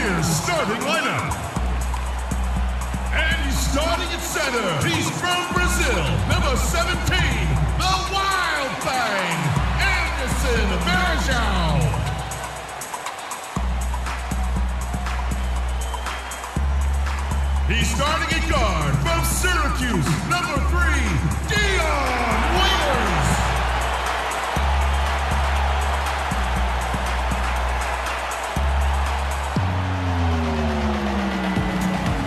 Cavaliers starting lineup. And he's starting at center. He's from Brazil, number 17, the Wild Thing, Anderson Varejão. He's starting at guard from Syracuse, number 3, Dion Waiters.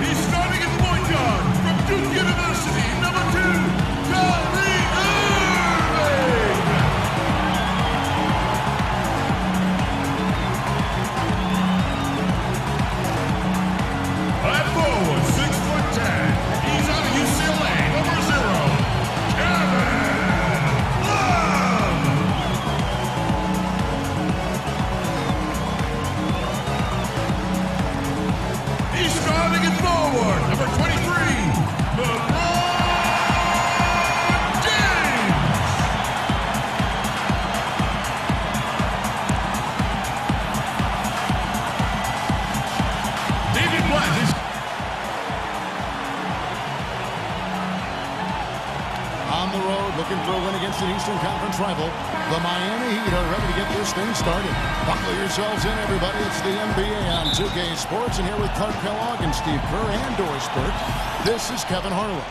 He's starting at point guard from Duke University, number 2, Kyrie Irving. At forward, 6'10", he's out of UCLA, number 0, Kevin Love. He's starting at forward, number 23, LeBron James. David Blatt is on the road, looking for a win against an Eastern Conference rival. The Miami Heat are ready to get this thing started. Buckle yourselves in, everybody. It's the NBA on 2K Sports, and here with Clark Kellogg and Steve Kerr and Doris Burke, this is Kevin Harlan.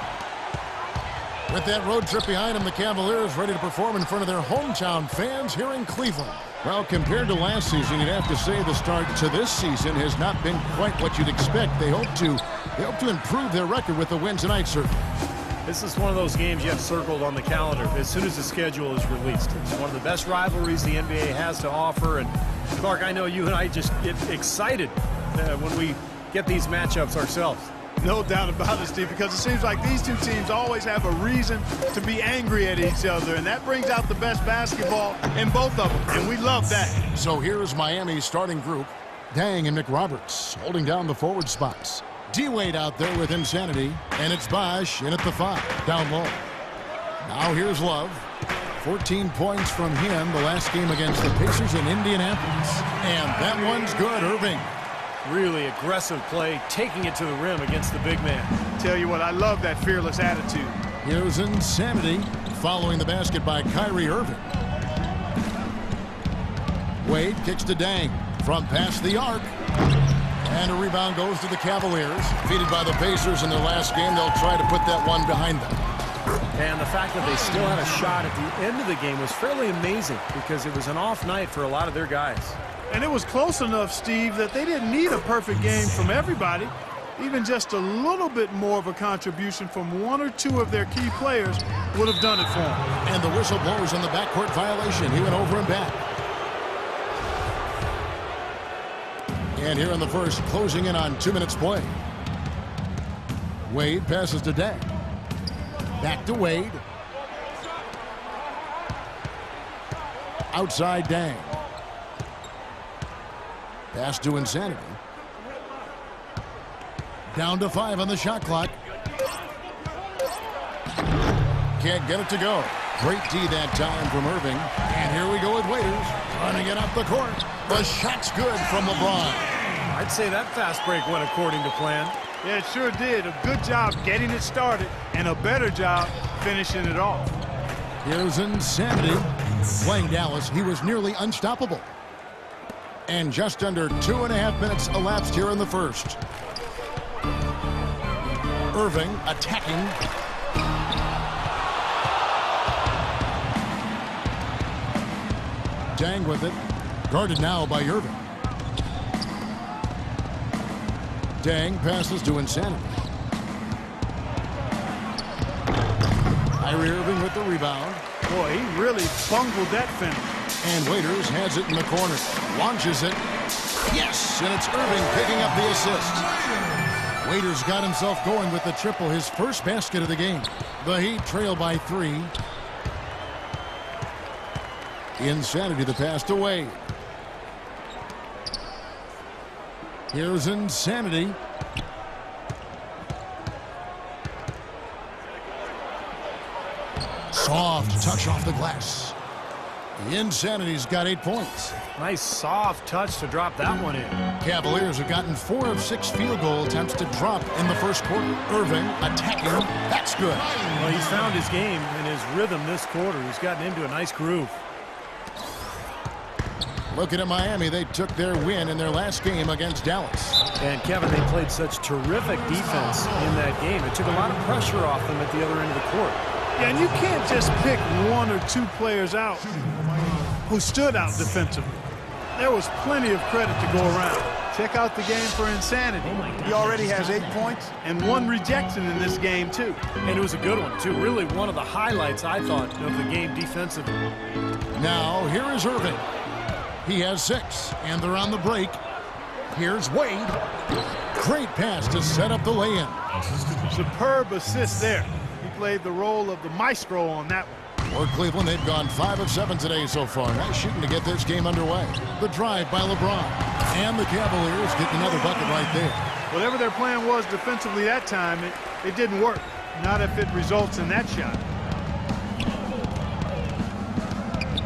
With that road trip behind him, the Cavaliers ready to perform in front of their hometown fans here in Cleveland. Well, compared to last season, you'd have to say the start to this season has not been quite what you'd expect. They hope to improve their record with the win tonight, certainly. This is one of those games you have circled on the calendar as soon as the schedule is released. It's one of the best rivalries the NBA has to offer. And, Clark, I know you and I just get excited when we get these matchups ourselves. No doubt about it, Steve, because it seems like these two teams always have a reason to be angry at each other, and that brings out the best basketball in both of them, and we love that. So here is Miami's starting group. Dang and McRoberts holding down the forward spots. D-Wade out there with Insanity, and it's Bosh in at the 5, down low. Now here's Love. 14 points from him the last game against the Pacers in Indianapolis. And that one's good, Irving. Really aggressive play, taking it to the rim against the big man. Tell you what, I love that fearless attitude. Here's Insanity, following the basket by Kyrie Irving. Wade kicks to Dang from past the arc. And a rebound goes to the Cavaliers. Defeated by the Pacers in their last game, they'll try to put that one behind them. And the fact that they still had a shot at the end of the game was fairly amazing because it was an off night for a lot of their guys. And it was close enough, Steve, that they didn't need a perfect game from everybody. Even just a little bit more of a contribution from one or two of their key players would have done it for them. And the whistle blows on the backcourt violation. He went over and back. And here in the first, closing in on 2 minutes play. Wade passes to Dang. Back to Wade. Outside Dang. Pass to Insanity. Down to 5 on the shot clock. Can't get it to go. Great D that time from Irving. And here we go with Waiters. Running it up the court. The shot's good from LeBron. I'd say that fast break went according to plan. Yeah, it sure did. A good job getting it started and a better job finishing it off. Here's Insanity. Playing Dallas, he was nearly unstoppable. And just under 2.5 minutes elapsed here in the first. Irving attacking. Dang with it. Guarded now by Irving. Dang passes to Insanity. Kyrie Irving with the rebound. Boy, he really bungled that finish. And Waiters has it in the corner. Launches it. Yes, and it's Irving picking up the assist. Waiters got himself going with the triple, his first basket of the game. The Heat trail by 3. Insanity the pass to Wade. Here's Insanity. Soft touch off the glass. Insanity's got 8 points. Nice soft touch to drop that one in. Cavaliers have gotten 4 of 6 field goal attempts to drop in the first quarter. Irving attacking. That's good. Well, he's found his game and his rhythm this quarter. He's gotten into a nice groove. Looking at Miami, they took their win in their last game against Dallas. And, Kevin, they played such terrific defense in that game. It took a lot of pressure off them at the other end of the court. Yeah, and you can't just pick 1 or 2 players out who stood out defensively. There was plenty of credit to go around. Check out the game for Insanity. He already has 8 points and 1 rejection in this game, too. And it was a good one, too. Really one of the highlights, I thought, of the game defensively. Now, here is Irving. He has 6, and they're on the break. Here's Wade. Great pass to set up the lay-in. Superb assist there. He played the role of the maestro on that one. For Cleveland, they've gone 5 of 7 today so far. Nice shooting to get this game underway. The drive by LeBron. And the Cavaliers get another bucket right there. Whatever their plan was defensively that time, it didn't work. Not if it results in that shot.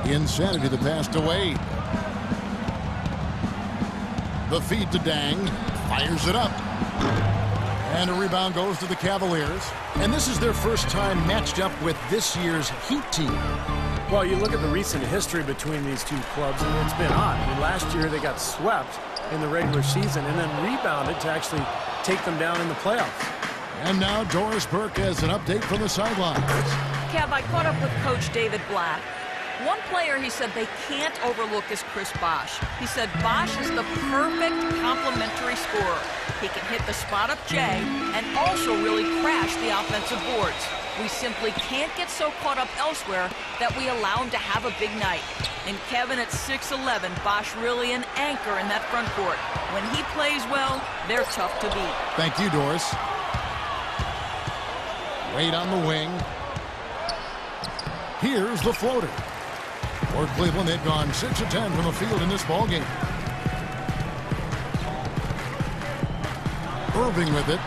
Insanity, the pass to Wade. The feed to Dang. Fires it up. And a rebound goes to the Cavaliers. And this is their first time matched up with this year's Heat team. Well, you look at the recent history between these two clubs, and it's been odd. I mean, last year they got swept in the regular season and then rebounded to actually take them down in the playoffs. And now Doris Burke has an update from the sidelines. Kev, I caught up with Coach David Blatt. One player he said they can't overlook is Chris Bosh. He said Bosh is the perfect complementary scorer. He can hit the spot-up J and also really crash the offensive boards. We simply can't get so caught up elsewhere that we allow him to have a big night. And Kevin, at 6'11", Bosh really an anchor in that front court. When he plays well, they're tough to beat. Thank you, Doris. Wade on the wing. Here's the floater. For Cleveland, they've gone 6 of 10 from the field in this ballgame. Irving with it.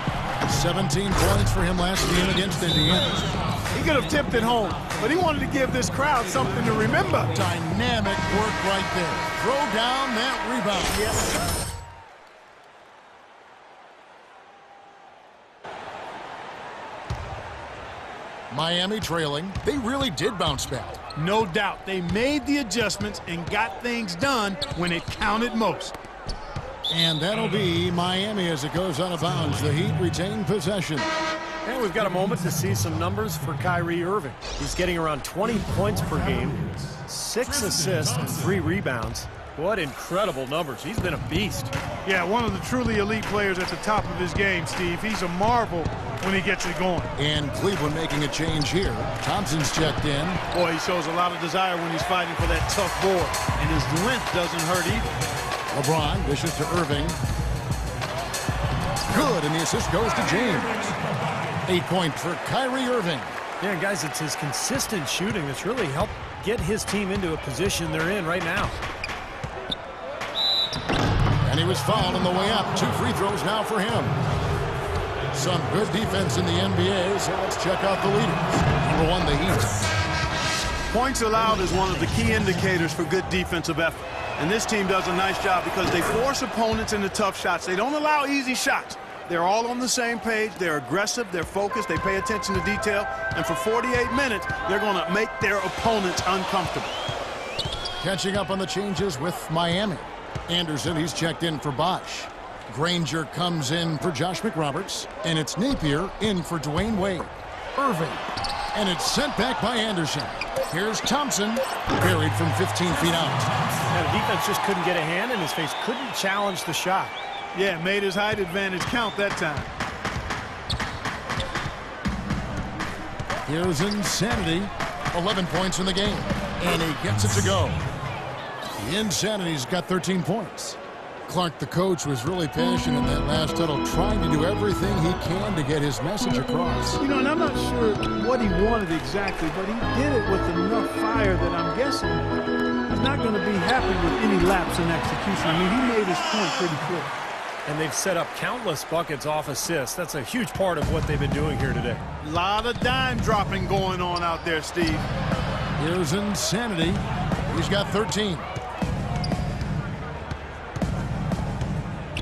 17 points for him last game against Indiana. He could have tipped it home, but he wanted to give this crowd something to remember. Dynamic work right there. Throw down that rebound. Yes. Miami trailing. They really did bounce back. No doubt. They made the adjustments and got things done when it counted most. And that'll be Miami as it goes out of bounds. The Heat retain possession. And we've got a moment to see some numbers for Kyrie Irving. He's getting around 20 points per game, 6 assists, and 3 rebounds. What incredible numbers. He's been a beast. Yeah, one of the truly elite players at the top of his game, Steve. He's a marvel when he gets it going. And Cleveland making a change here. Thompson's checked in. Boy, he shows a lot of desire when he's fighting for that tough board. And his length doesn't hurt either. LeBron dishes to Irving. Good, and the assist goes to James. 8 points for Kyrie Irving. Yeah, guys, it's his consistent shooting that's really helped get his team into a position they're in right now. And he was fouled on the way up. 2 free throws now for him. Some good defense in the NBA, so let's check out the leaders. Number 1, the Heat. Points allowed is one of the key indicators for good defensive effort. And this team does a nice job because they force opponents into tough shots. They don't allow easy shots. They're all on the same page. They're aggressive. They're focused. They pay attention to detail. And for 48 minutes, they're going to make their opponents uncomfortable. Catching up on the changes with Miami. Anderson, he's checked in for Bosh. Granger comes in for Josh McRoberts. And it's Napier in for Dwayne Wade. Irving. And it's sent back by Anderson. Here's Thompson, buried from 15 feet out. And the defense just couldn't get a hand in his face, couldn't challenge the shot. Yeah, made his height advantage count that time. Here's Insanity, 11 points in the game, and he gets it to go. The Insanity's got 13 points. Clark, the coach, was really passionate in that last huddle, trying to do everything he can to get his message across. You know, and I'm not sure what he wanted exactly, but he did it with enough fire that I'm guessing he's not going to be happy with any lapse in execution. I mean, he made his point pretty clear. And they've set up countless buckets off assists. That's a huge part of what they've been doing here today. A lot of dime dropping going on out there, Steve. Here's Insanity. He's got 13.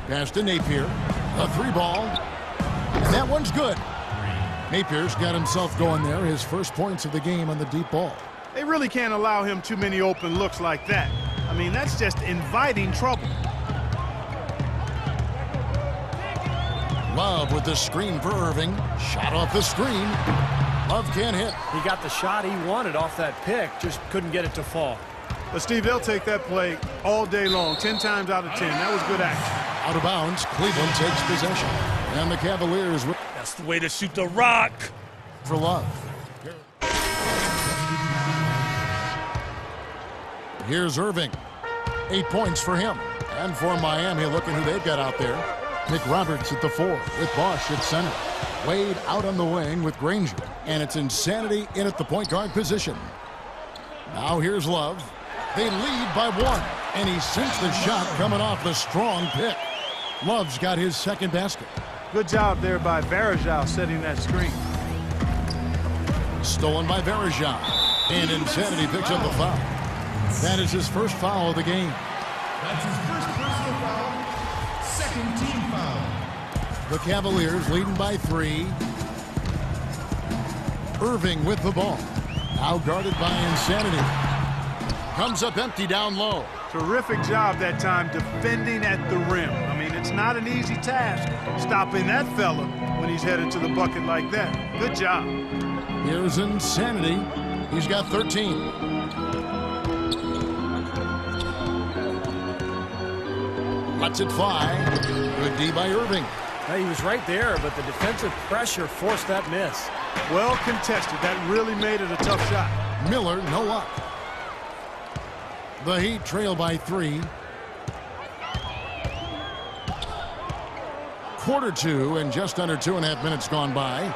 Pass to Napier. A 3-ball. And that one's good. Napier's got himself going there. His first points of the game on the deep ball. They really can't allow him too many open looks like that. I mean, that's just inviting trouble. Love with the screen for Irving. Shot off the screen. Love can't hit. He got the shot he wanted off that pick, just couldn't get it to fall. But, Steve, they'll take that play all day long, 10 times out of 10. That was good action. Out of bounds, Cleveland takes possession. And the Cavaliers with That's the way to shoot the rock. for Love. Here's Irving. 8 points for him. And for Miami, looking who they've got out there. Nick Roberts at the 4 with Bosch at center. Wade out on the wing with Granger. And it's Insanity in at the point guard position. Now here's Love. They lead by 1. And he sinks the shot coming off the strong pick. Love's got his second basket. Good job there by Varejao setting that screen. Stolen by Varejao. And Insanity picks up the foul. That is his first foul of the game. That's his first personal foul. Second team foul. The Cavaliers leading by 3. Irving with the ball. Now guarded by Insanity. Comes up empty down low. Terrific job that time defending at the rim. I mean, it's not an easy task stopping that fella when he's headed to the bucket like that. Good job. Here's Insanity. He's got 13. Lets it fly. Good D by Irving. He was right there, but the defensive pressure forced that miss. Well contested. That really made it a tough shot. Miller, no luck. The Heat trail by 3. Quarter 2 and just under 2.5 minutes gone by.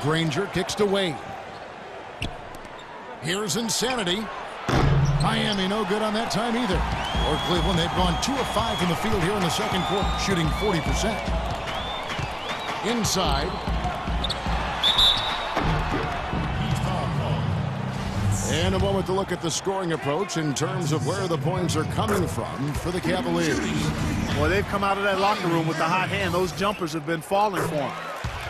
Granger kicks to Wade. Here's Insanity. Miami no good on that time either. For Cleveland, they've gone 2 of 5 from the field here in the second quarter, shooting 40%. Inside. And a moment to look at the scoring approach in terms of where the points are coming from for the Cavaliers. Well, they've come out of that locker room with the hot hand. Those jumpers have been falling for them.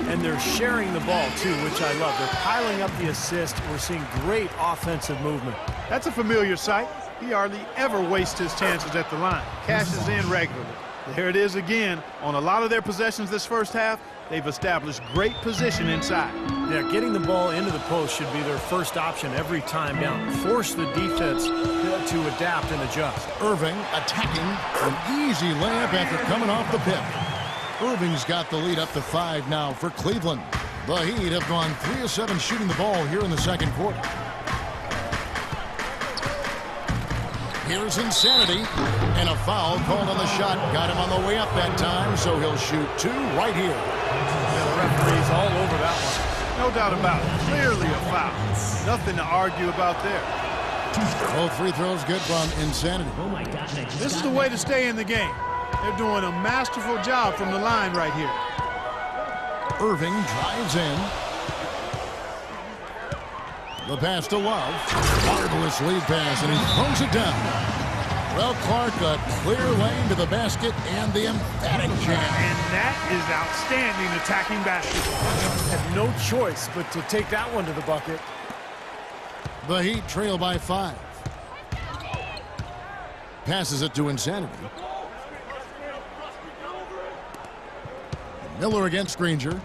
And they're sharing the ball, too, which I love. They're piling up the assist. We're seeing great offensive movement. That's a familiar sight. He hardly ever wastes his chances at the line. Cashes in regularly. There it is again. On a lot of their possessions this first half, they've established great position inside. Yeah, getting the ball into the post should be their first option every time down. Force the defense to adapt and adjust. Irving attacking. An easy layup after coming off the pick. Irving's got the lead up to 5 now for Cleveland. The Heat have gone 3 of 7 shooting the ball here in the second quarter. Here's Insanity. And a foul called on the shot. Got him on the way up that time, so he'll shoot 2 right here. Yeah, the referee's all over that one. No doubt about it. Clearly a foul. Nothing to argue about there. Both free throws good from Insanity. This is the way to stay in the game. They're doing a masterful job from the line right here. Irving drives in. The pass to Love. Marvelous lead pass, and he throws it down. Well, Clark, a clear lane to the basket and the emphatic jam. And that is outstanding attacking basketball. Had no choice but to take that one to the bucket. The Heat trail by 5. Passes it to Insanity. Miller against Granger.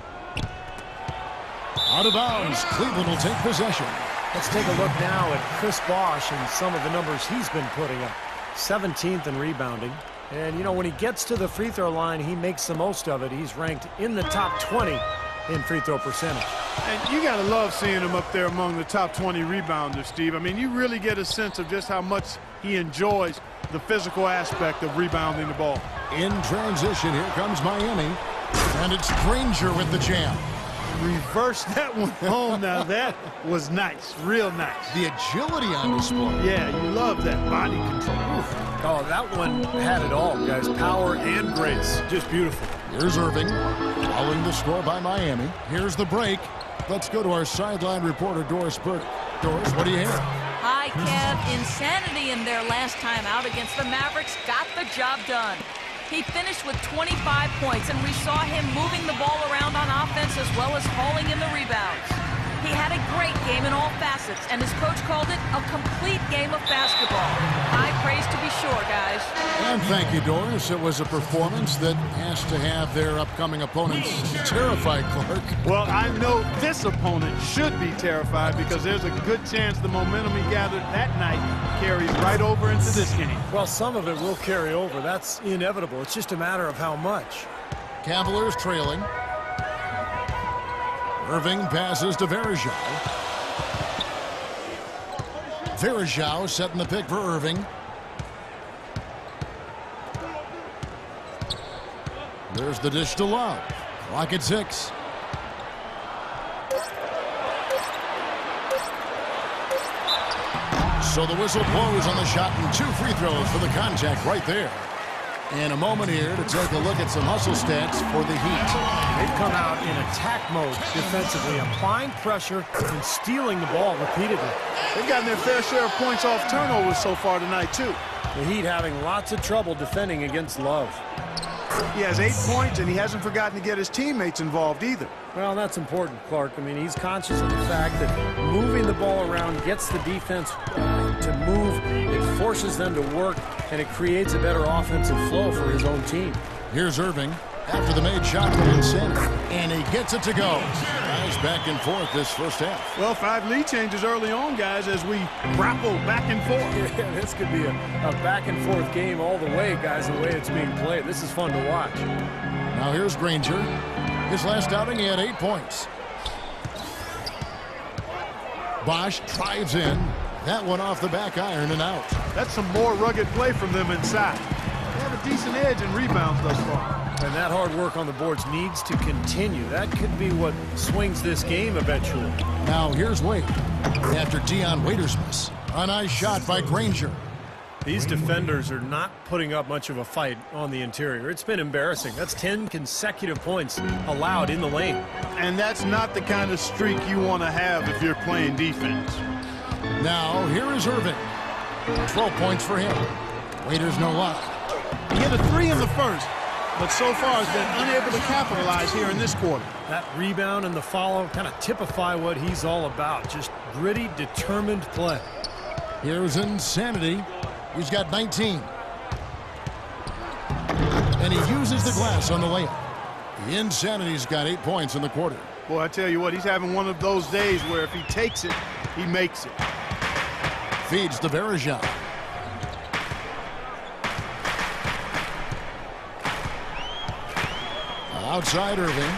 Out of bounds. Cleveland will take possession. Let's take a look now at Chris Bosh and some of the numbers he's been putting up. 17th in rebounding. And, you know, when he gets to the free throw line, he makes the most of it. He's ranked in the top 20 in free throw percentage. And you got to love seeing him up there among the top 20 rebounders, Steve. I mean, you really get a sense of just how much he enjoys the physical aspect of rebounding the ball. In transition, here comes Miami. And it's Granger with the jam. Reverse that one home. Now that was nice, real nice. The agility on display. Yeah, you love that body control. Oof. Oh, that one had it all, guys. Power and grace. Just beautiful. Here's Irving. Following the score by Miami. Here's the break. Let's go to our sideline reporter, Doris Burke. Doris, what do you hear? High right, Kev. Insanity in their last time out against the Mavericks got the job done. He finished with 25 points, and we saw him moving the ball around on offense as well as hauling in the rebounds. He had a great game in all facets, and his coach called it a complete game of basketball. High praise to be sure, guys. And thank you, Doris. It was a performance that has to have their upcoming opponents terrified, Clark. Well, I know this opponent should be terrified because there's a good chance the momentum he gathered that night carries right over into this game. Well, some of it will carry over. That's inevitable. It's just a matter of how much. Cavaliers trailing. Irving passes to Verjao. Verjao setting the pick for Irving. There's the dish to Love. Clock at 6. So the whistle blows on the shot and 2 free throws for the contact right there. In a moment here to take a look at some hustle stats for the Heat. They've come out in attack mode defensively, applying pressure and stealing the ball repeatedly. They've gotten their fair share of points off turnovers so far tonight, too. The Heat having lots of trouble defending against Love. He has 8 points, and he hasn't forgotten to get his teammates involved either. Well, that's important, Clark. I mean, he's conscious of the fact that moving the ball around gets the defense to move. It forces them to work, and it creates a better offensive flow for his own team. Here's Irving after the made shot from Insanity, and he gets it to go. Guys back and forth this first half. Well, 5 lead changes early on, guys, as we grapple back and forth. Yeah, this could be a back and forth game all the way, guys, the way it's being played. This is fun to watch. Now here's Granger. His last outing, he had 8 points. Bosch drives in. That one off the back iron and out. That's some more rugged play from them inside. They have a decent edge in rebounds thus far. And that hard work on the boards needs to continue. That could be what swings this game eventually. Now here's Wade. After Dion Waiters miss. A nice shot by Granger. These defenders are not putting up much of a fight on the interior. It's been embarrassing. That's 10 consecutive points allowed in the lane. And that's not the kind of streak you want to have if you're playing defense. Now here is Irving. 12 points for him. Waiters no luck. He hit a 3 in the first, but so far has been unable to capitalize here in this quarter. That rebound and the follow kind of typify what he's all about. Just gritty, determined play. Here's Insanity. He's got 19. And he uses the glass on the layup. The Insanity's got 8 points in the quarter. Boy, I tell you what, he's having one of those days where if he takes it, he makes it. Feeds to Verjao. Outside Irving.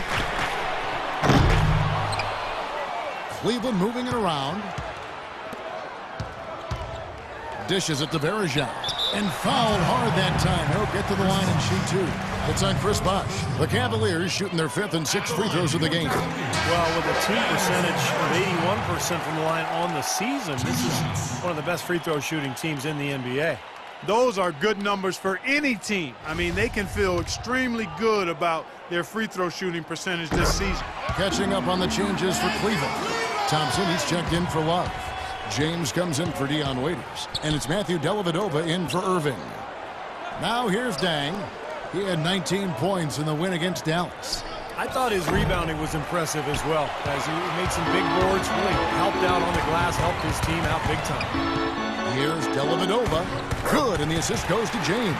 Cleveland moving it around. Dishes it to Verjao. And fouled hard that time. He'll get to the line and shoot 2. It's on Chris Bosh. The Cavaliers shooting their 5th and 6th free throws of the game. Well, with a team percentage of 81% from the line on the season, this is one of the best free throw shooting teams in the NBA. Those are good numbers for any team. I mean, they can feel extremely good about their free throw shooting percentage this season. Catching up on the changes for Cleveland. Thompson, he's checked in for Love. James comes in for Dion Waiters. And it's Matthew Dellavedova in for Irving. Now here's Dang. He had 19 points in the win against Dallas. I thought his rebounding was impressive as well, as he made some big boards, really helped out on the glass, helped his team out big time. Here's Dellavedova. Good, and the assist goes to James.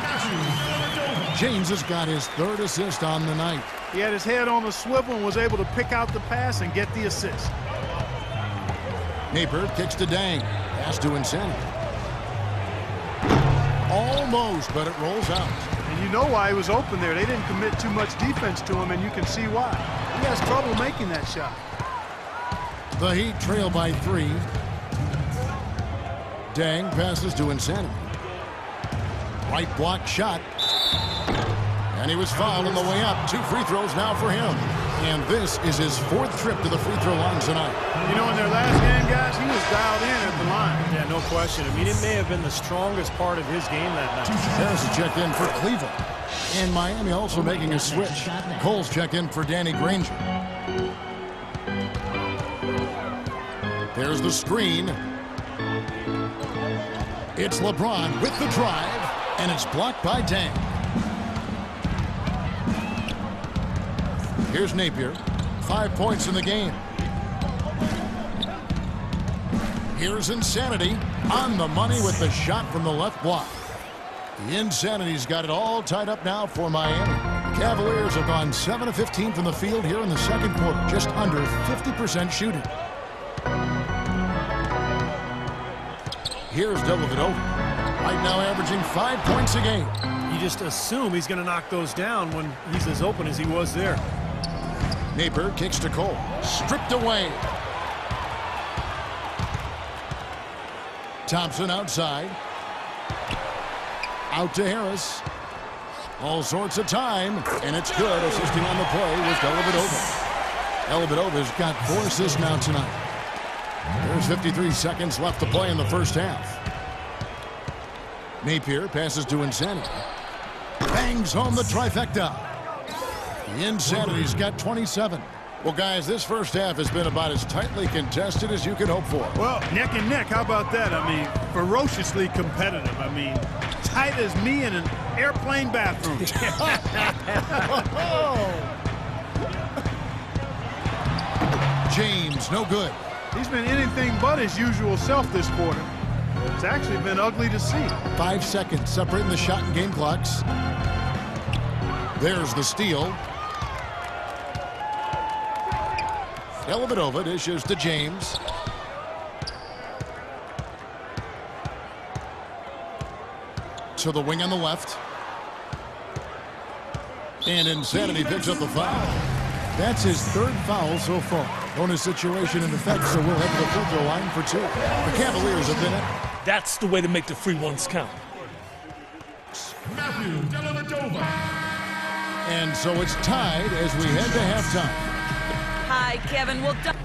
James has got his 3rd assist on the night. He had his head on the swivel and was able to pick out the pass and get the assist. Napier kicks to Dang. Pass to Insanity. Almost, but it rolls out. And you know why he was open there. They didn't commit too much defense to him, and you can see why. He has trouble making that shot. The Heat trail by 3. Dang passes to Insanity. Right block shot. And he was fouled on the way up. 2 free throws now for him. And this is his 4th trip to the free throw line tonight. You know, in their last game, guys, he was dialed in at the line. Yeah, no question. I mean, it may have been the strongest part of his game that night. Harris checked in for Cleveland. And Miami also making a switch. Cole's checked in for Danny Granger. There's the screen. It's LeBron with the drive, and it's blocked by Tang. Here's Napier. 5 points in the game. Here's Insanity on the money with the shot from the left block. The Insanity's got it all tied up now for Miami. The Cavaliers have gone 7 of 15 from the field here in the second quarter, just under 50% shooting. Here's Dellavedova, right now averaging 5 points a game. You just assume he's going to knock those down when he's as open as he was there. Napier kicks to Cole, stripped away. Thompson outside. Out to Harris. All sorts of time, and it's good. Assisting on the play was Dellavedova. Dellavedova's got 4 assists now tonight. There's 53 seconds left to play in the first half. Napier passes to Insanity. Bangs home the trifecta. The Insanity's got 27. Well, guys, this first half has been about as tightly contested as you could hope for. Well, neck and neck, how about that? I mean, ferociously competitive. I mean, tight as me in an airplane bathroom. James, no good. He's been anything but his usual self this quarter. It's actually been ugly to see. 5 seconds separating the shot and game clocks. There's the steal. Dellavedova dishes to James. To the wing on the left. And Insanity picks up the foul. That's his 3rd foul so far. Bonus situation in effect, so we'll head to the free throw line for 2. The Cavaliers have been it. That's the way to make the free ones count. Matthew Dellavedova. And so it's tied as we head to halftime. Hi, Kevin. Well done.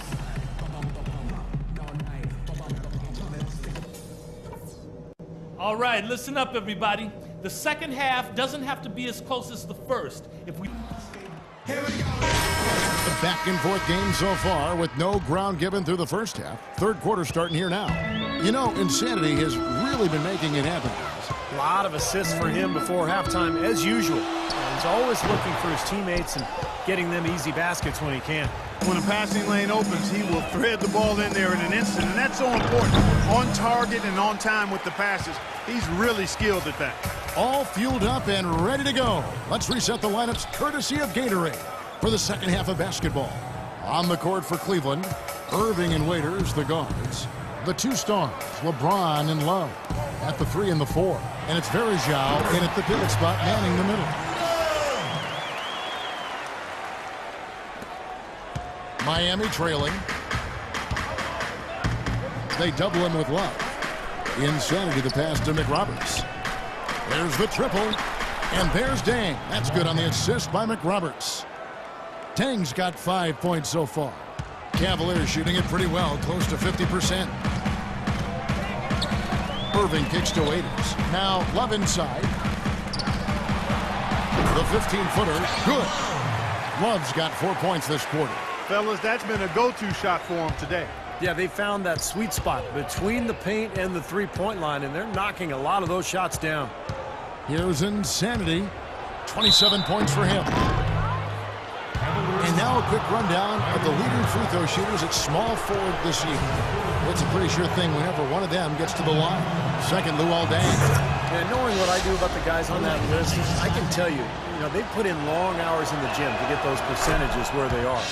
All right, listen up, everybody. The second half doesn't have to be as close as the first. If we... A back and forth game so far with no ground given through the first half. Third quarter starting here now. You know, Insanity has really been making it happen, guys. A lot of assists for him before halftime, as usual. He's always looking for his teammates and getting them easy baskets when he can. When the passing lane opens, he will thread the ball in there in an instant, and that's so important. On target and on time with the passes. He's really skilled at that. All fueled up and ready to go. Let's reset the lineups courtesy of Gatorade for the second half of basketball. On the court for Cleveland, Irving and Waiters, the guards. The 2 stars, LeBron and Love, at the 3 and the 4. And it's Verjao in at the pivot spot, manning the middle. Miami trailing. They double him with Love. Insanity the pass to McRoberts. There's the triple. And there's Dang. That's good on the assist by McRoberts. Tang's got 5 points so far. Cavaliers shooting it pretty well, close to 50%. Irving kicks to Waiters. Now Love inside. The 15-footer, good. Love's got 4 points this quarter. Fellas, that's been a go-to shot for him today. Yeah, they found that sweet spot between the paint and the three-point line, and they're knocking a lot of those shots down. Here's Insanity. 27 points for him. And now a quick rundown of the leading free throw shooters at small forward this year. It's a pretty sure thing whenever one of them gets to the line. Second, Luol Deng. And knowing what I do about the guys on that list, I can tell you, they put in long hours in the gym to get those percentages where they are.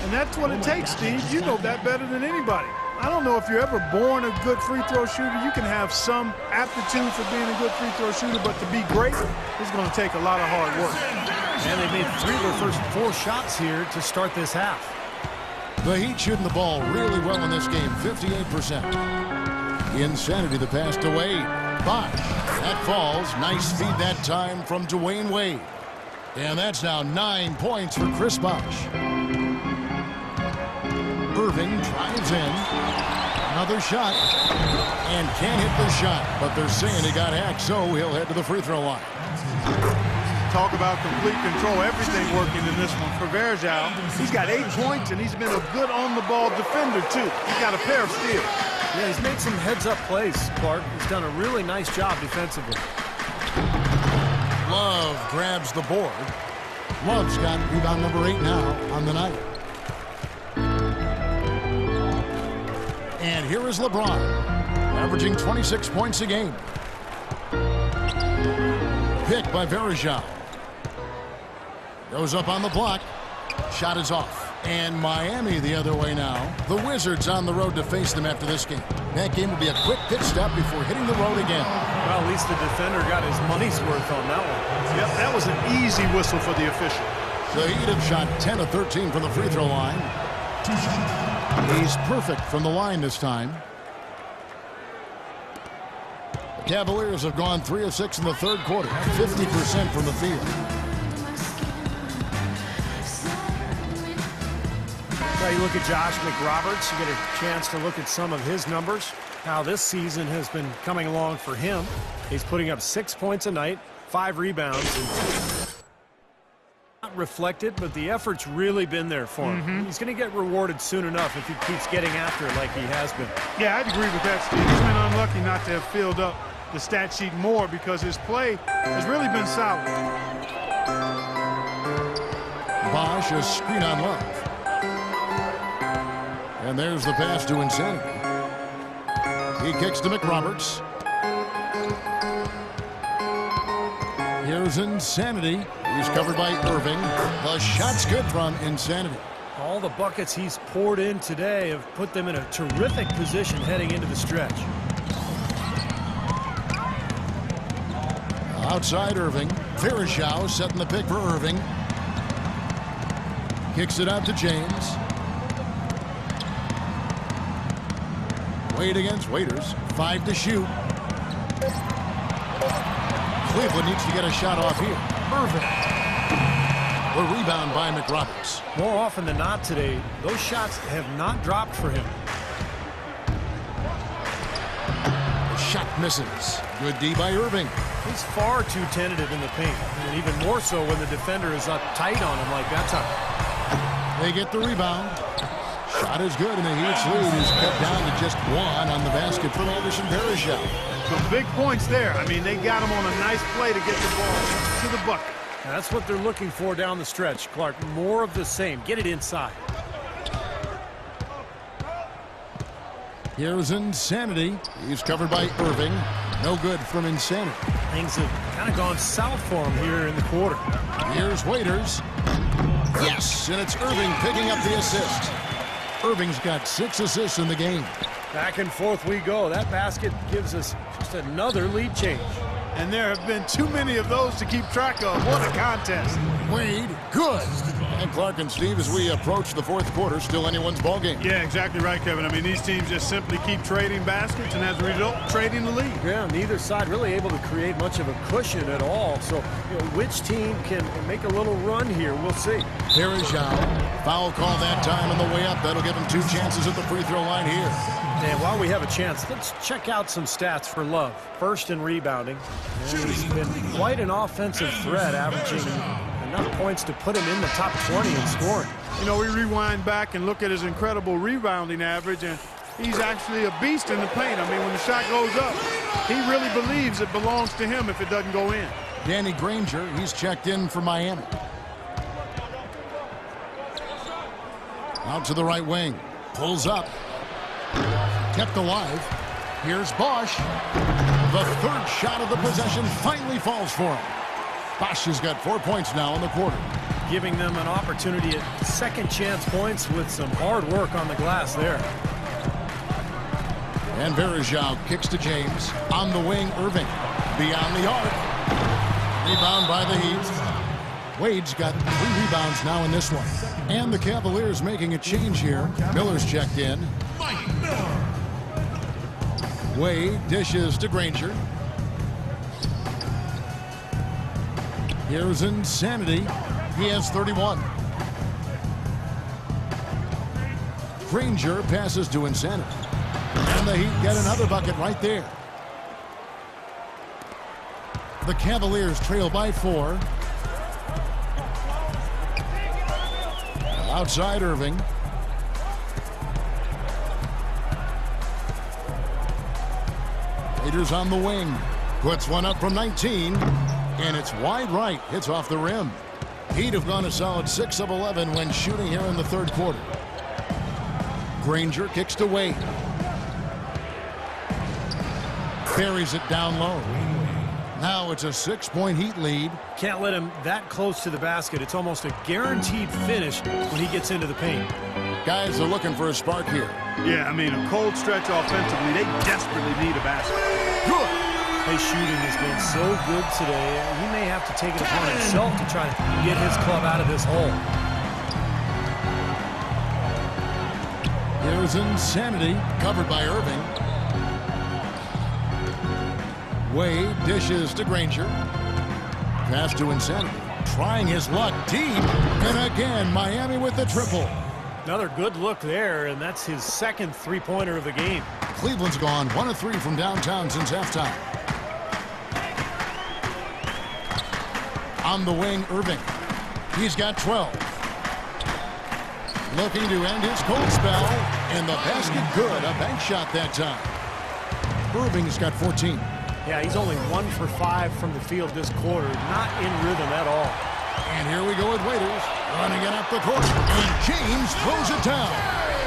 And that's what it takes, Steve. You know that better than anybody. I don't know if you're ever born a good free throw shooter. You can have some aptitude for being a good free throw shooter, but to be great, it's going to take a lot of hard work. And they made 3 of their first 4 shots here to start this half. The Heat shooting the ball really well in this game, 58%. Insanity the pass to Wade. 5. That falls. Nice feed that time from Dwayne Wade. And that's now 9 points for Chris Bosh. Irving drives in. Another shot. And can't hit the shot, but they're saying he got hacked, so he'll head to the free throw line. Talk about complete control. Everything working in this one for Verjao. He's got 8 points, and he's been a good on-the-ball defender, too. He's got a pair of steals. Yeah, he's made some heads-up plays, Clark. He's done a really nice job defensively. Love grabs the board. Love's got rebound number 8 now on the night. And here is LeBron, averaging 26 points a game. Pick by Verejao. Goes up on the block. Shot is off. And Miami the other way now. The Wizards on the road to face them after this game. That game will be a quick pit stop before hitting the road again. Well, at least the defender got his money's worth on that one. Yep, that was an easy whistle for the official. The Heat have shot 10 of 13 from the free throw line. He's perfect from the line this time. The Cavaliers have gone 3 of 6 in the third quarter, 50% from the field. Well, you look at Josh McRoberts, you get a chance to look at some of his numbers, how this season has been coming along for him. He's putting up 6 points a night, 5 rebounds. Not reflected, but the effort's really been there for him. He's going to get rewarded soon enough if he keeps getting after it like he has been. Yeah, I'd agree with that, Steve. He's been unlucky not to have filled up the stat sheet more because his play has really been solid. Bosh, a screen on Love. And there's the pass to Insanity. He kicks to McRoberts. Here's Insanity. He's covered by Irving. The shot's good from Insanity. All the buckets he's poured in today have put them in a terrific position heading into the stretch. Outside Irving. Verejao setting the pick for Irving. Kicks it out to James. Wade against Waiters. 5 to shoot. Cleveland needs to get a shot off here. Irving. The rebound by McRoberts. More often than not today, those shots have not dropped for him. The shot misses. Good D by Irving. He's far too tentative in the paint, and even more so when the defender is up tight on him like that time. They get the rebound. Shot is good, and the Heat's lead is cut down to just 1 on the basket from Anderson Verejao. Some big points there. I mean, they got him on a nice play to get the ball to the bucket. And that's what they're looking for down the stretch, Clark. More of the same. Get it inside. Here's Insanity. He's covered by Irving. No good from Insanity. Things have kind of gone south for him here in the quarter. Here's Waiters. Yes, and it's Irving picking up the assist. Irving's got 6 assists in the game. Back and forth we go. That basket gives us just another lead change. And there have been too many of those to keep track of. What a contest. Wade, good. And Clark and Steve, as we approach the fourth quarter, still anyone's ballgame. Yeah, exactly right, Kevin. I mean, these teams just simply keep trading baskets, and as a result, trading the lead. Yeah, neither side really able to create much of a cushion at all. So, which team can make a little run here? We'll see. Verejao. Foul call that time on the way up. That'll give him 2 chances at the free throw line here. And while we have a chance, let's check out some stats for Love. First in rebounding. And he's been quite an offensive threat, averaging enough points to put him in the top 20 in scoring. You know, we rewind back and look at his incredible rebounding average, and he's actually a beast in the paint. I mean, when the shot goes up, he really believes it belongs to him if it doesn't go in. Danny Granger, he's checked in for Miami. Out to the right wing. Pulls up. Kept alive. Here's Bosh. The third shot of the possession finally falls for him. Bosh has got 4 points now in the quarter. Giving them an opportunity at second chance points with some hard work on the glass there. And Verejao kicks to James. On the wing, Irving. Beyond the arc. Rebound by the Heat. Wade's got 3 rebounds now in this one. And the Cavaliers making a change here. Miller's checked in. Wade dishes to Granger. Here's Insanity. He has 31. Granger passes to Insanity. And the Heat get another bucket right there. The Cavaliers trail by 4. Outside Irving. Raiders on the wing. Puts one up from 19. And it's wide right. Hits off the rim. Heat have gone a solid 6 of 11 when shooting here in the third quarter. Granger kicks to Wade. Buries it down low. Now it's a 6-point Heat lead. Can't let him that close to the basket. It's almost a guaranteed finish when he gets into the paint. Guys are looking for a spark here. Yeah, I mean, a cold stretch offensively. They desperately need a basket. Good. His shooting has been so good today. He may have to take it upon himself to try to get his club out of this hole. Here's Insanity, covered by Irving. Wade dishes to Granger. Pass to Insanity. Trying his luck deep. And again, Miami with the triple. Another good look there, and that's his second three-pointer of the game. Cleveland's gone 1 of 3 from downtown since halftime. On the wing, Irving. He's got 12. Looking to end his cold spell. And the basket good. A bank shot that time. Irving's got 14. Yeah, he's only 1 for 5 from the field this quarter. Not in rhythm at all. And here we go with Waiters. Running it up the court. And James throws it down.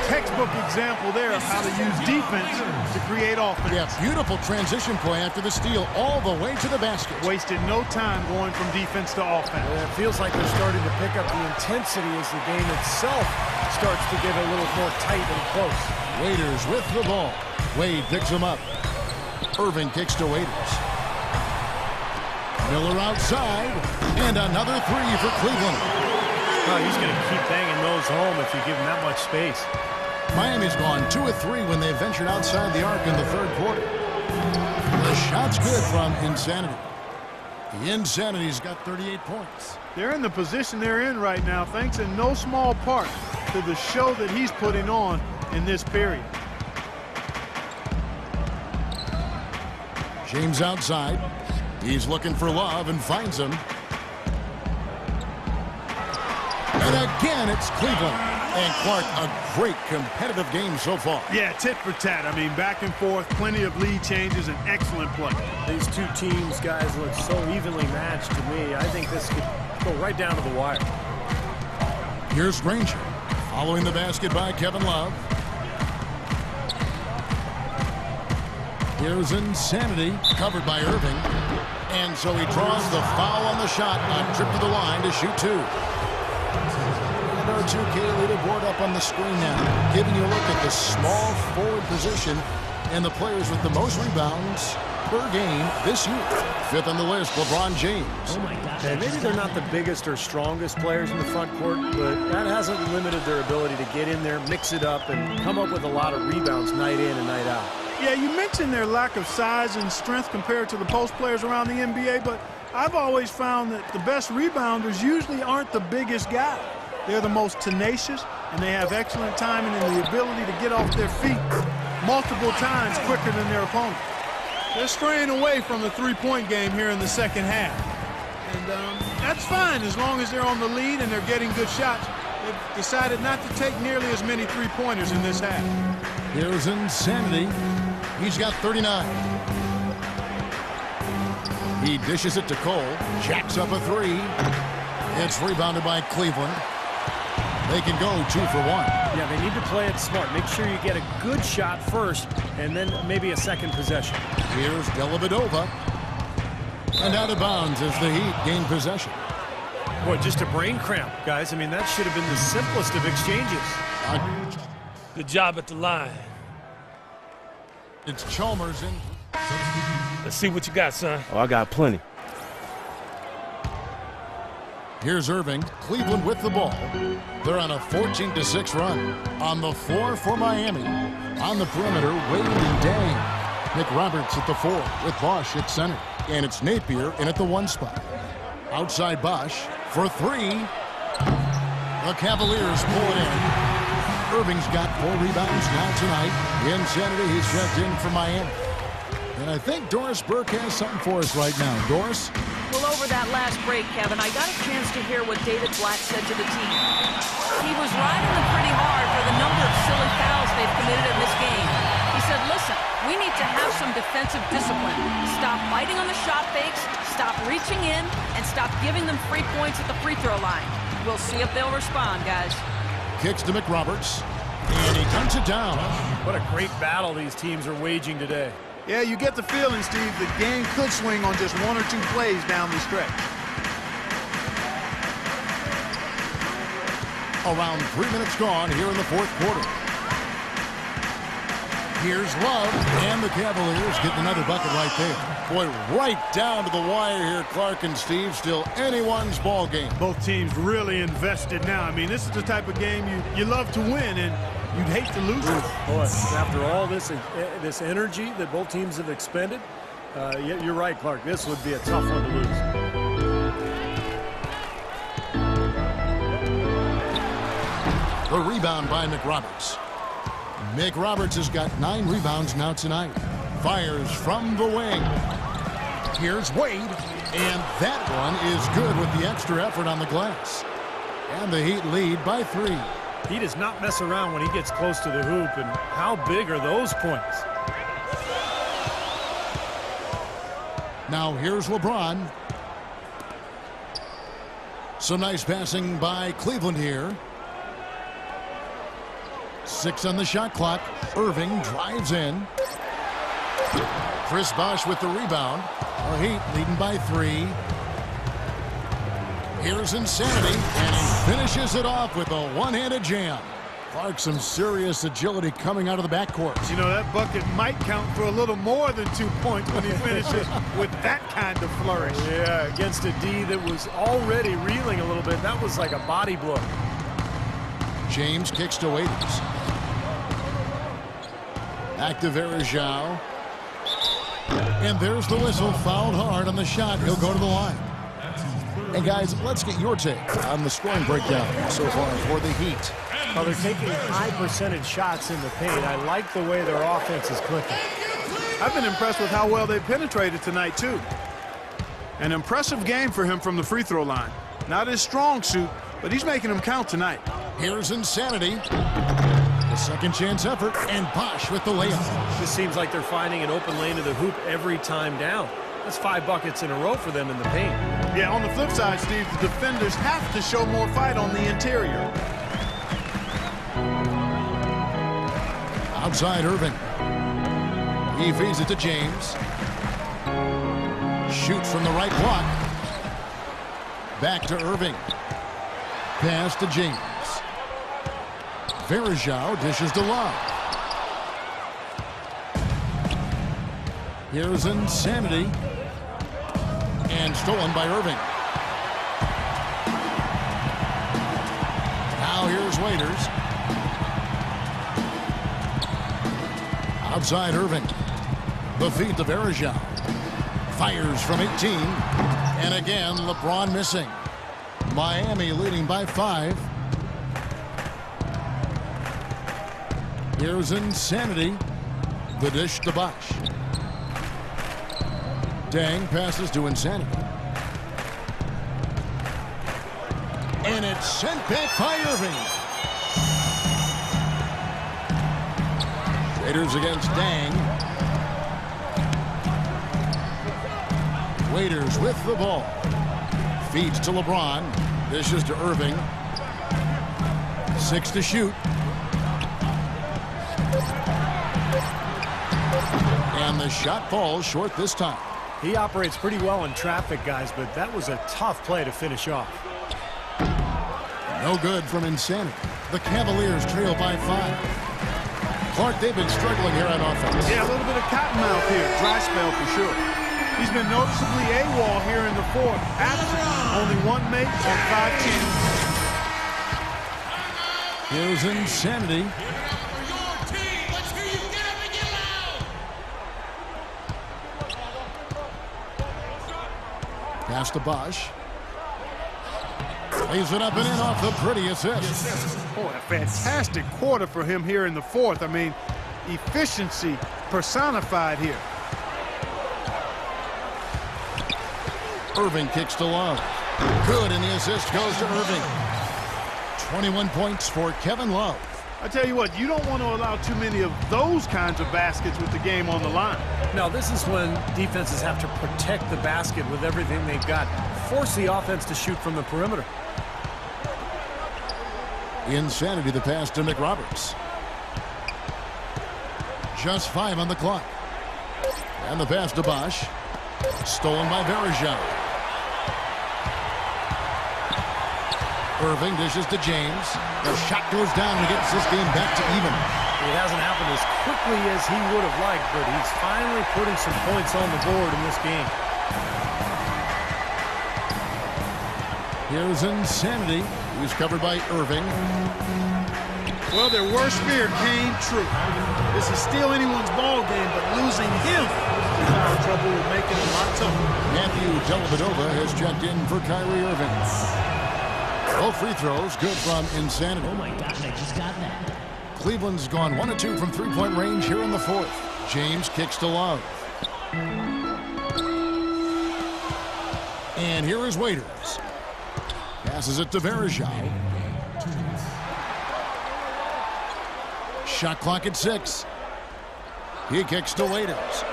Textbook example there of how to use defense to create offense. Yeah, beautiful transition play after the steal all the way to the basket. Wasted no time going from defense to offense. Yeah, it feels like they're starting to pick up the intensity as the game itself starts to get a little more tight and close. Waiters with the ball. Wade picks him up. Irving kicks to Waiters. Miller outside. And another 3 for Cleveland. Oh, he's going to keep banging those home if you give him that much space. Miami's gone 2 of 3 when they ventured outside the arc in the third quarter. The shot's good from Insanity. The Insanity's got 38 points. They're in the position they're in right now, thanks in no small part to the show that he's putting on in this period. James outside. He's looking for Love and finds him. And again, it's Cleveland. And Clark, a great competitive game so far. Yeah, tit for tat. I mean, back and forth, plenty of lead changes, and excellent play. These two teams, guys, look so evenly matched to me. I think this could go right down to the wire. Here's Granger. Following the basket by Kevin Love. Here's Insanity, covered by Irving. And so he draws the foul on the shot on trip to the line to shoot 2. And our 2K leaderboard up on the screen now, giving you a look at the small forward position and the players with the most rebounds per game this year. 5th on the list, LeBron James. Oh my God. And maybe they're not the biggest or strongest players in the front court, but that hasn't limited their ability to get in there, mix it up, and come up with a lot of rebounds night in and night out. Yeah, you mentioned their lack of size and strength compared to the post players around the NBA, but I've always found that the best rebounders usually aren't the biggest guy. They're the most tenacious, and they have excellent timing and the ability to get off their feet multiple times quicker than their opponent. They're straying away from the three-point game here in the second half. And that's fine as long as they're on the lead and they're getting good shots. They've decided not to take nearly as many three-pointers in this half. Here's Insanity. He's got 39. He dishes it to Cole. Jacks up a 3. It's rebounded by Cleveland. They can go 2 for 1. Yeah, they need to play it smart. Make sure you get a good shot first, and then maybe a second possession. Here's Dellavedova. And out of bounds as the Heat gain possession. Boy, just a brain cramp, guys. I mean, that should have been the simplest of exchanges. Good job at the line. It's Chalmers in. Let's see what you got, son. Oh, I got plenty. Here's Irving. Cleveland with the ball. They're on a 14-6 run. On the floor for Miami. On the perimeter, Wade and Dang. Nick Roberts at the 4 with Bosch at center. And it's Napier in at the 1 spot. Outside Bosch for 3. The Cavaliers pull it in. Irving's got 4 rebounds now tonight. Insanity, he's checked in for Miami. And I think Doris Burke has something for us right now. Doris? Well, over that last break, Kevin, I got a chance to hear what David Blatt said to the team. He was riding them pretty hard for the number of silly fouls they've committed in this game. He said, listen, we need to have some defensive discipline. Stop fighting on the shot fakes, stop reaching in, and stop giving them free points at the free throw line. We'll see if they'll respond, guys. Kicks to McRoberts, and he dunks it down. What a great battle these teams are waging today. Yeah, you get the feeling, Steve, the game could swing on just 1 or 2 plays down the stretch. Around 3 minutes gone here in the fourth quarter. Here's Love, and the Cavaliers getting another bucket right there. Boy, right down to the wire here, Clark and Steve. Still anyone's ball game. Both teams really invested now. I mean, this is the type of game you love to win, and you'd hate to lose it. Boy, after all this energy that both teams have expended, you're right, Clark. This would be a tough one to lose. The rebound by McRoberts. McRoberts has got 9 rebounds now tonight. Fires from the wing. Here's Wade, and that one is good with the extra effort on the glass. And the Heat lead by 3. He does not mess around when he gets close to the hoop, and how big are those points? Now here's LeBron. Some nice passing by Cleveland here. 6 on the shot clock. Irving drives in. Chris Bosh with the rebound. The Heat leading by 3. Here's Insanity, and he finishes it off with a one-handed jam. Clark, some serious agility coming out of the backcourt. You know, that bucket might count for a little more than 2 points when he finishes with that kind of flourish. Yeah, against a D that was already reeling a little bit. That was like a body blow. James kicks to Waiters. Back to Verajao. And there's the whistle. Fouled hard on the shot. He'll go to the line. And guys, let's get your take on the scoring breakdown so far for the Heat. Well, they're taking high percentage shots in the paint. I like the way their offense is clicking. I've been impressed with how well they penetrated tonight, too. An impressive game for him from the free throw line. Not his strong suit, but he's making them count tonight. Here's Insanity. The second chance effort, and Bosh with the layup. This seems like they're finding an open lane to the hoop every time down. That's 5 buckets in a row for them in the paint. Yeah, on the flip side, Steve, the defenders have to show more fight on the interior. Outside Irving. He feeds it to James. Shoots from the right block. Back to Irving. Pass to James. Verajao dishes to Love. Here's Insanity. And stolen by Irving. Now here's Waiters. Outside Irving. The feed to Verajao. Fires from 18. And again, LeBron missing. Miami leading by 5. Here's Insanity. The dish to Bosh. Dang passes to Insanity. And it's sent back by Irving. Raiders against Dang. Waiters with the ball. Feeds to LeBron. Dishes to Irving. 6 to shoot. And the shot falls short this time. He operates pretty well in traffic, guys, but that was a tough play to finish off. No good from Insanity. The Cavaliers trail by 5. Clark, they've been struggling here on offense. Yeah, a little bit of cottonmouth here. Dry spell for sure. He's been noticeably AWOL here in the fourth. Absent. Only 1 make and 5 teams. Here's Insanity. Pass to Bosh. Lays it up and in off the pretty assist. Oh, a fantastic quarter for him here in the fourth. I mean, efficiency personified here. Irving kicks to Love. Good, and the assist goes to Irving. 21 points for Kevin Love. I tell you what, you don't want to allow too many of those kinds of baskets with the game on the line. Now, this is when defenses have to protect the basket with everything they've got. Force the offense to shoot from the perimeter. Insanity, the pass to McRoberts. Just 5 on the clock. And the pass to Bosch. Stolen by Verejao. Irving dishes to James. The shot goes down and gets this game back to even. It hasn't happened as quickly as he would have liked, but he's finally putting some points on the board in this game. Here's Insanity. He's covered by Irving. Well, their worst fear came true. This is still anyone's ball game, but losing him is our trouble with making it a lot tougher. Matthew Dellavedova has checked in for Kyrie Irving. Both free throws good from Insanity. Oh my gosh, I just got that. Cleveland's gone 1 of 2 from three-point range here in the fourth. James kicks to Love. And here is Waiters. Passes it to Verejao. Shot clock at 6. He kicks to Waiters.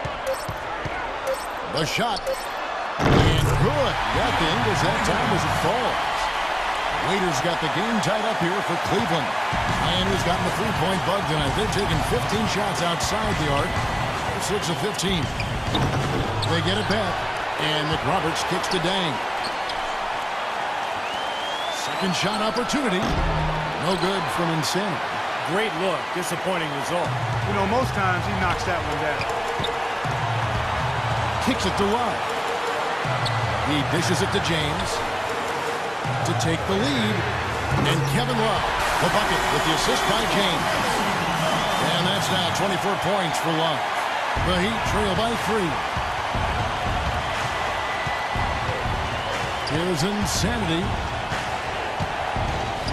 The shot. And good. Got the Ingles that time as it falls. Waiters got the game tied up here for Cleveland. And he's gotten the three-point bug tonight. They've taken 15 shots outside the arc. 6 of 15. They get it back. And McRoberts kicks to Dang. Second shot opportunity. No good from Insanity. Great look. Disappointing result. You know, most times he knocks that one down. Kicks it to Love. He dishes it to James to take the lead. And Kevin Love, the bucket with the assist by James. And that's now 24 points for Love. The Heat trail by 3. Here's Insanity.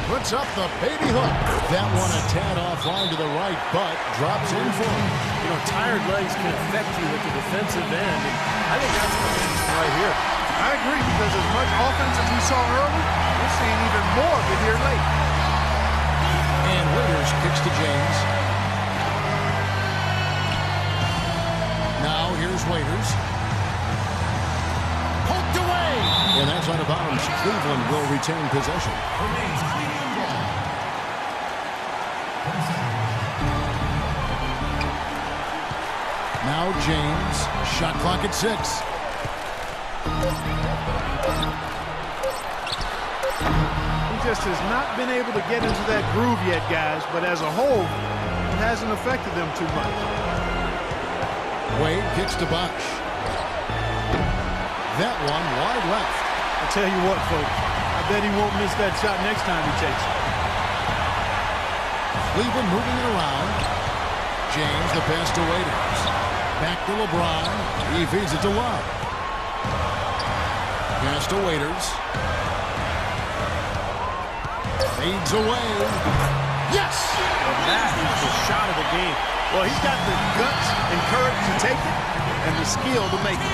Puts up the baby hook. That one a tad offline to the right, but drops in for him. You know, tired legs can affect you at the defensive end. And I think that's the reason right here. I agree, because as much offense as we saw early, we're seeing even more of it here late. And Waiters kicks to James. Now here's Waiters. Poked away. And that's out of bounds. Cleveland will retain possession. Now James. Shot clock at 6. He just has not been able to get into that groove yet, guys, but as a whole, it hasn't affected them too much. Wade kicks to Bosch. That one wide left. I tell you what, folks, I bet he won't miss that shot next time he takes it. Cleveland moving it around. James, the pass to Waiters. Back to LeBron. He feeds it to Love. Pass to Waiters. Fades away. Yes! And that is the shot of the game. Well, he's got the guts and courage to take it and the skill to make it.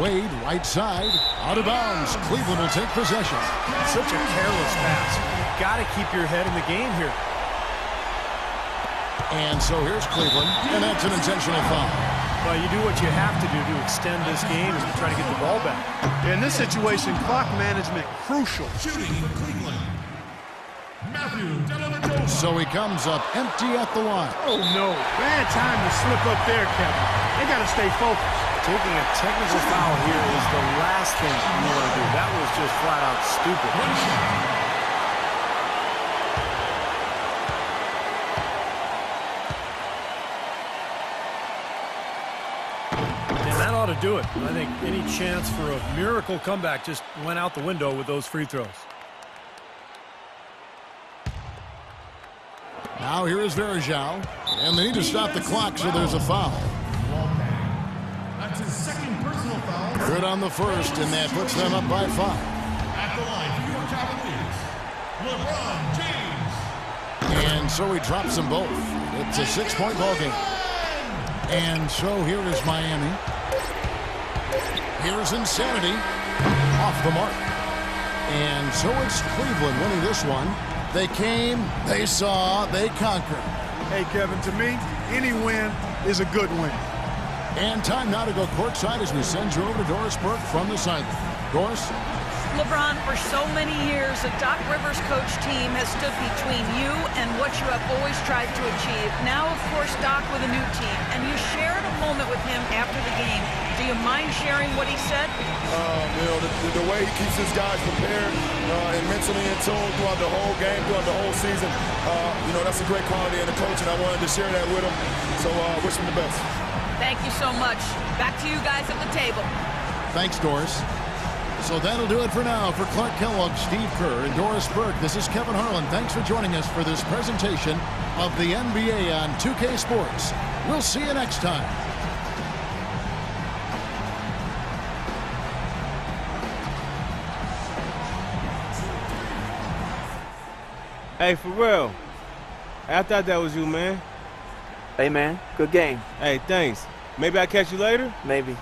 Wade, right side, out of bounds. Cleveland will take possession. Such a careless pass. You've got to keep your head in the game here. And so here's Cleveland, and that's an intentional foul. Well, you do what you have to do to extend this game and try to get the ball back. In this situation, clock management crucial. Shooting for Cleveland, Matthew Dellavedova. So he comes up empty at the line. Oh, no. Bad time to slip up there, Kevin. They got to stay focused. Taking a technical foul here is the last thing you want to do. That was just flat out stupid. And that ought to do it. I think any chance for a miracle comeback just went out the window with those free throws. Now here is Verejao, and they need to stop the clock, so there's a foul. That's his second personal foul. Good on the first, and that puts them up by 5. At the line for your Cavaliers, LeBron James. And so he drops them both. It's a 6-point ball game. And so here is Miami. Here's Insanity. Off the mark. And so it's Cleveland winning this one. They came, they saw, they conquered. Hey, Kevin, to me, any win is a good win. And time now to go courtside as we send you over to Doris Burke from the sideline. Doris? LeBron, for so many years, the Doc Rivers coach team has stood between you and what you have always tried to achieve. Now, of course, Doc with a new team, and you shared a moment with him after the game. Do you mind sharing what he said? The way he keeps his guys prepared and mentally in tune throughout the whole game, throughout the whole season, that's a great quality in the coach, and I wanted to share that with him. So wish him the best. Thank you so much. Back to you guys at the table. Thanks, Doris. So that'll do it for now. For Clark Kellogg, Steve Kerr, and Doris Burke, this is Kevin Harlan. Thanks for joining us for this presentation of the NBA on 2K Sports. We'll see you next time. Hey, for real. I thought that was you, man. Hey, man. Good game. Hey, thanks. Maybe I'll catch you later? Maybe.